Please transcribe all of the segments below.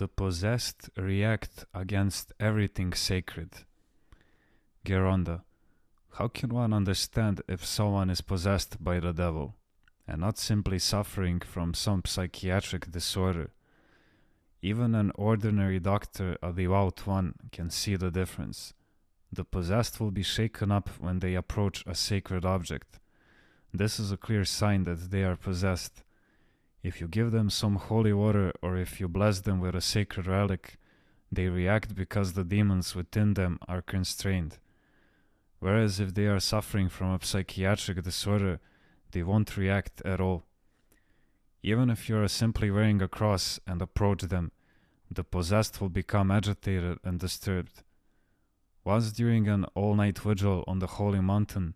The possessed react against everything sacred. Geronda. How can one understand if someone is possessed by the devil, and not simply suffering from some psychiatric disorder? Even an ordinary doctor, a devout one, can see the difference. The possessed will be shaken up when they approach a sacred object. This is a clear sign that they are possessed. If you give them some holy water or if you bless them with a sacred relic, they react because the demons within them are constrained. Whereas if they are suffering from a psychiatric disorder, they won't react at all. Even if you are simply wearing a cross and approach them, the possessed will become agitated and disturbed. Once during an all-night vigil on the Holy Mountain,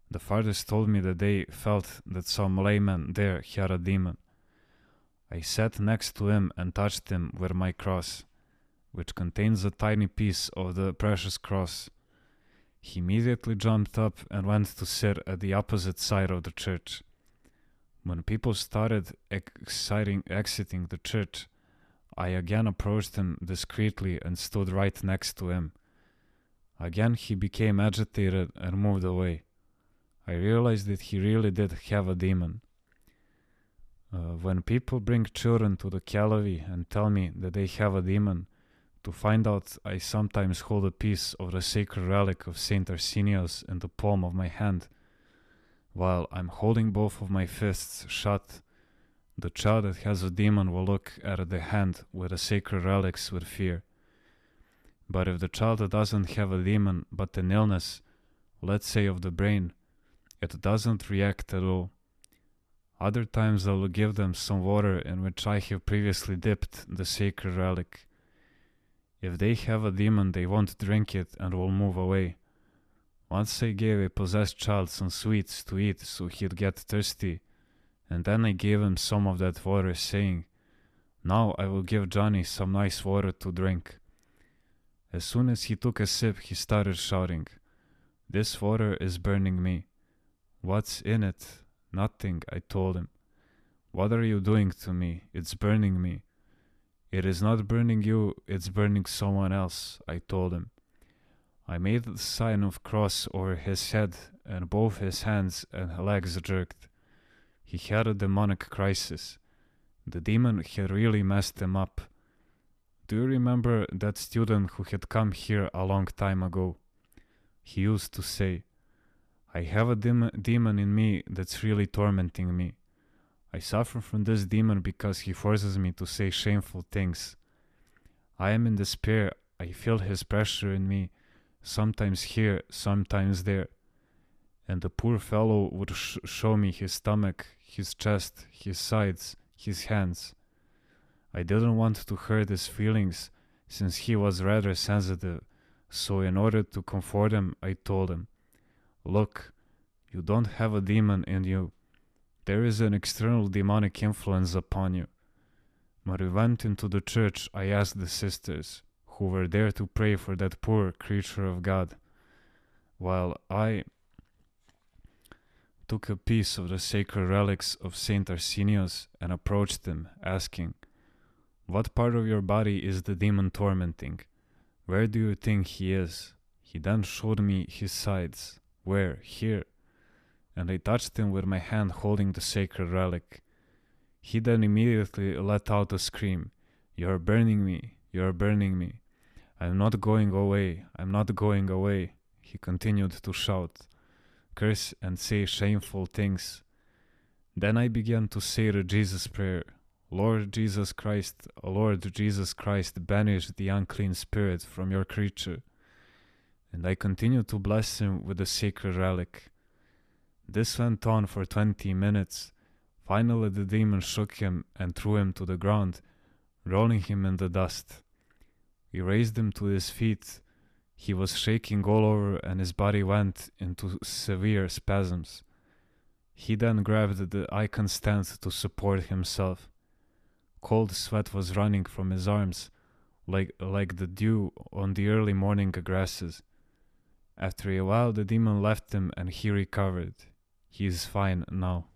the fathers told me that they felt that some layman there had a demon. I sat next to him and touched him with my cross, which contains a tiny piece of the precious cross. He immediately jumped up and went to sit at the opposite side of the church. When people started exiting the church, I again approached him discreetly and stood right next to him. Again he became agitated and moved away. I realized that he really did have a demon. When people bring children to the Calavi and tell me that they have a demon, to find out, I sometimes hold a piece of the sacred relic of Saint Arsenios in the palm of my hand. While I'm holding both of my fists shut, the child that has a demon will look at the hand with the sacred relics with fear. But if the child that doesn't have a demon but an illness, let's say of the brain, it doesn't react at all. Other times I will give them some water in which I have previously dipped the sacred relic. If they have a demon, they won't drink it and will move away. Once I gave a possessed child some sweets to eat so he'd get thirsty, and then I gave him some of that water, saying, "Now I will give Johnny some nice water to drink." As soon as he took a sip, he started shouting, "This water is burning me." "What's in it?" "Nothing," I told him. "What are you doing to me? It's burning me." "It is not burning you, it's burning someone else," I told him. I made the sign of cross over his head, and both his hands and legs jerked. He had a demonic crisis. The demon had really messed him up. Do you remember that student who had come here a long time ago? He used to say, "I have a demon in me that's really tormenting me. I suffer from this demon because he forces me to say shameful things. I am in despair. I feel his pressure in me, sometimes here, sometimes there." And the poor fellow would show me his stomach, his chest, his sides, his hands. I didn't want to hurt his feelings, since he was rather sensitive, so in order to comfort him, I told him, "Look, you don't have a demon in you. There is an external demonic influence upon you." When we went into the church, I asked the sisters, who were there to pray for that poor creature of God, while I took a piece of the sacred relics of Saint Arsenios and approached him, asking, "What part of your body is the demon tormenting? Where do you think he is?" He then showed me his sides. "Where? Here." And I touched him with my hand holding the sacred relic. He then immediately let out a scream, "You are burning me, you are burning me. I'm not going away, I'm not going away." He continued to shout, curse and say shameful things. Then I began to say the Jesus prayer, Lord Jesus Christ, banish the unclean spirit from your creature." And I continued to bless him with the sacred relic. This went on for 20 minutes. Finally the demon shook him and threw him to the ground, rolling him in the dust. We raised him to his feet. He was shaking all over and his body went into severe spasms. He then grabbed the icon stand to support himself. Cold sweat was running from his arms, like the dew on the early morning grasses. After a while the demon left him and he recovered. He is fine now.